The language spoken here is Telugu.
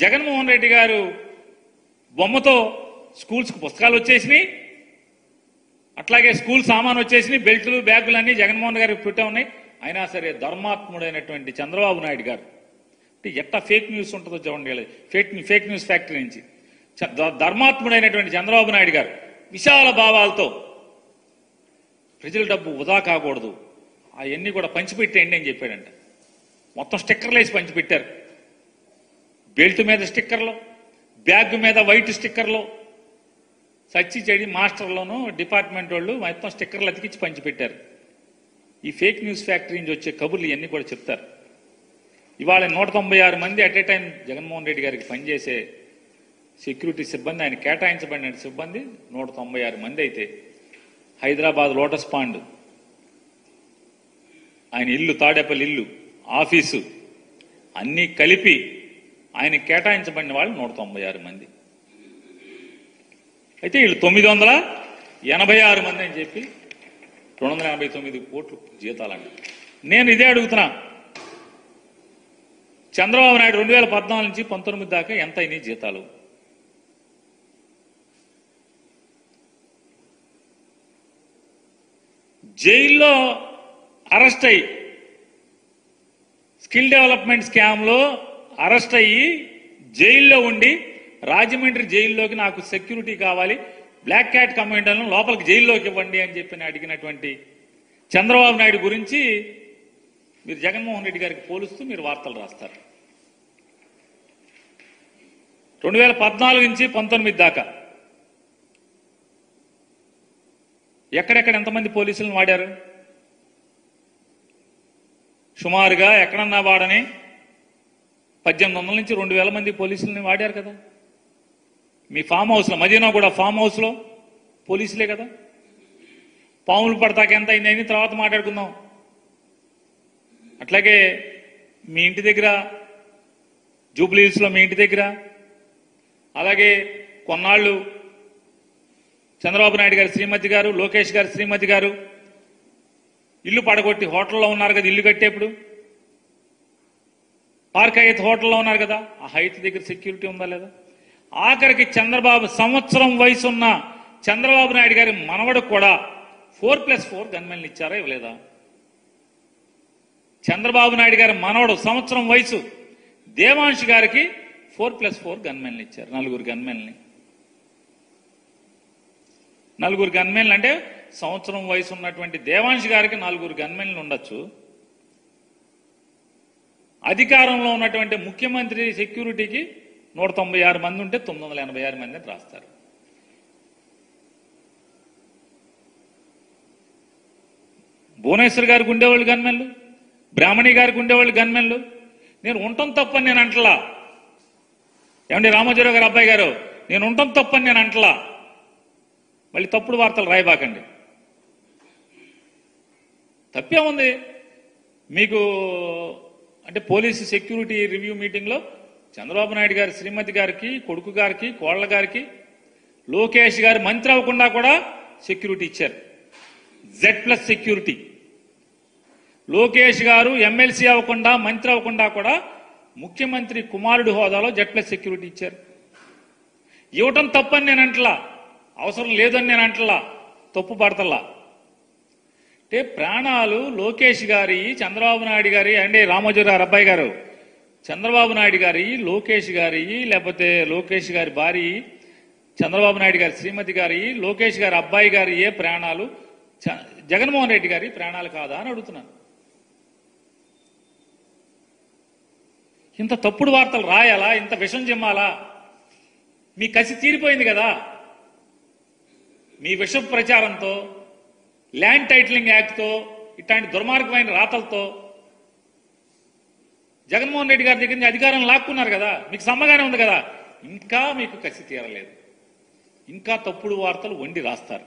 జగన్మోహన్ రెడ్డి గారు బొమ్మతో స్కూల్స్కి పుస్తకాలు వచ్చేసినాయి, అట్లాగే స్కూల్ సామాన్ వచ్చేసినాయి, బెల్టులు బ్యాగులు అన్నీ జగన్మోహన్ గారికి పెట్టే ఉన్నాయి. అయినా సరే ధర్మాత్ముడైనటువంటి చంద్రబాబు నాయుడు గారు ఎట్టా ఫేక్ న్యూస్ ఉంటుందో చూడండి, ఫేక్ న్యూస్ ఫ్యాక్టరీ నుంచి ధర్మాత్ముడైనటువంటి చంద్రబాబు నాయుడు గారు విశాల భావాలతో ప్రజల డబ్బు వృధా కాకూడదు, అవన్నీ కూడా పంచిపెట్టేయండి అని చెప్పాడంట. మొత్తం స్టిక్కర్లు వేసి పంచిపెట్టారు. బెల్ట్ మీద స్టిక్కర్లు, బ్యాగ్ మీద వైట్ స్టిక్కర్లు, సచ్చి చెడి మాస్టర్లోనూ డిపార్ట్మెంట్ వాళ్ళు మొత్తం స్టిక్కర్లు అతికించి పంచిపెట్టారు. ఈ ఫేక్ న్యూస్ ఫ్యాక్టరీ నుంచి వచ్చే కబుర్లు ఇవన్నీ కూడా చెప్తారు. ఇవాళ 196 మంది at a time Jaganmohan Reddy గారికి పనిచేసే సెక్యూరిటీ సిబ్బంది, ఆయన కేటాయించబడిన సిబ్బంది 196 మంది అయితే హైదరాబాద్ లోటస్ పాండ్, ఆయన ఇల్లు, తాడేపల్లి ఇల్లు, ఆఫీసు అన్నీ కలిపి ఆయన కేటాయించబడిన వాళ్ళు 196 మంది అయితే వీళ్ళు 986 మంది అని చెప్పి 289 కోట్లు జీతాలండి. నేను ఇదే అడుగుతున్నా, చంద్రబాబు నాయుడు 2014 నుంచి 19 దాకా ఎంత అయినాయి జీతాలు? జైల్లో అరెస్ట్ అయ్యి స్కిల్ డెవలప్మెంట్ స్కామ్లో అరెస్ట్ అయ్యి జైల్లో ఉండి రాజమండ్రి జైల్లోకి నాకు సెక్యూరిటీ కావాలి, బ్లాక్ క్యాట్ కమాండర్లను లోపలికి జైల్లోకి ఇవ్వండి అని చెప్పి అడిగినటువంటి చంద్రబాబు నాయుడు గురించి మీరు జగన్మోహన్ రెడ్డి గారికి పోలుస్తూ మీరు వార్తలు రాస్తారు. 2014 నుంచి 19 దాకా ఎక్కడెక్కడ ఎంతమంది పోలీసులను వాడారు? సుమారుగా ఎక్కడన్నా వాడని 1800 నుంచి 2000 మంది పోలీసులని వాడారు కదా. మీ ఫామ్ హౌస్లో, మదీనా కూడా ఫామ్ హౌస్లో పోలీసులే కదా. పాములు పడతాక ఎంత అయింది తర్వాత మాట్లాడుకుందాం. అట్లాగే మీ ఇంటి దగ్గర, జూబ్లీహిల్స్లో మీ ఇంటి దగ్గర, అలాగే కొన్నాళ్ళు చంద్రబాబు నాయుడు గారి శ్రీమతి గారు, లోకేష్ గారి శ్రీమతి గారు ఇల్లు పడగొట్టి హోటల్లో ఉన్నారు కదా, ఇల్లు కట్టేప్పుడు పార్క్ హైత్ హోటల్లో ఉన్నారు కదా, ఆ హైత్ దగ్గర సెక్యూరిటీ ఉందా లేదా? ఆఖరికి సంవత్సరం వయసు ఉన్న చంద్రబాబు నాయుడు గారి మనవడు కూడా 4+4 గన్మెన్లు ఇచ్చారా ఇవ్వలేదా? చంద్రబాబు నాయుడు గారి మనవడు సంవత్సరం వయసు దేవాంశ్ గారికి 4+4 గన్మెన్లు ఇచ్చారు. 4 గన్మెన్లని. 4 గన్మెన్లు అంటే సంవత్సరం వయసు ఉన్నటువంటి దేవాంశ్ గారికి 4 గన్మెన్లు ఉండొచ్చు. అధికారంలో ఉన్నటువంటి ముఖ్యమంత్రి సెక్యూరిటీకి 196 మంది ఉంటే 986 మందిని రాస్తారు. భువనేశ్వర్ గారికి ఉండేవాళ్ళు గన్మెన్లు, బ్రాహ్మణి గారికి ఉండేవాళ్ళు గన్మెన్లు. నేను ఉండటం తప్పని నేను అంటలా. ఏమండి రామోజీరావు గారు అబ్బాయి గారు, నేను ఉండటం తప్పని నేను అంటలా. మళ్ళీ తప్పుడు వార్తలు రాయబాకండి. తప్పే ఉంది మీకు అంటే పోలీసు సెక్యూరిటీ రివ్యూ మీటింగ్లో చంద్రబాబు నాయుడు గారి శ్రీమతి గారికి, కొడుకు గారికి, కోళ్ల గారికి, లోకేష్ గారు మంత్రి అవ్వకుండా కూడా సెక్యూరిటీ ఇచ్చారు. Z+ security. లోకేష్ గారు ఎమ్మెల్సీ అవ్వకుండా, మంత్రి అవ్వకుండా కూడా ముఖ్యమంత్రి కుమారుడు హోదాలో Z+ సెక్యూరిటీ ఇచ్చారు. ఇవ్వటం తప్పని నేను అంటలా, అవసరం లేదని నేను అంటలా, తప్పు పడతల్లా. అంటే ప్రాణాలు లోకేష్ గారి, చంద్రబాబు నాయుడు గారి, అంటే రామోజీ గారు అబ్బాయి గారు, చంద్రబాబు నాయుడు గారి, లోకేష్ గారి, లేకపోతే లోకేష్ గారి భార్య, చంద్రబాబు నాయుడు గారి శ్రీమతి గారి, లోకేష్ గారి అబ్బాయి గారి ఏ ప్రాణాలు జగన్మోహన్ రెడ్డి గారి ప్రాణాలు కాదా అని అడుగుతున్నాను. ఇంత తప్పుడు వార్తలు రాయాలా? ఇంత విషం చిమ్మాలా? మీ కసి తీరిపోయింది కదా. మీ విష ప్రచారంతో, ల్యాండ్ టైటిలింగ్ యాక్ట్తో, ఇట్లాంటి దుర్మార్గమైన రాతలతో జగన్మోహన్ రెడ్డి గారి దగ్గర నుంచి అధికారం లాక్కున్నారు కదా. మీకు సమ్మగానే ఉంది కదా. ఇంకా మీకు కసి తీరలేదు. ఇంకా తప్పుడు వార్తలు వండి రాస్తారు.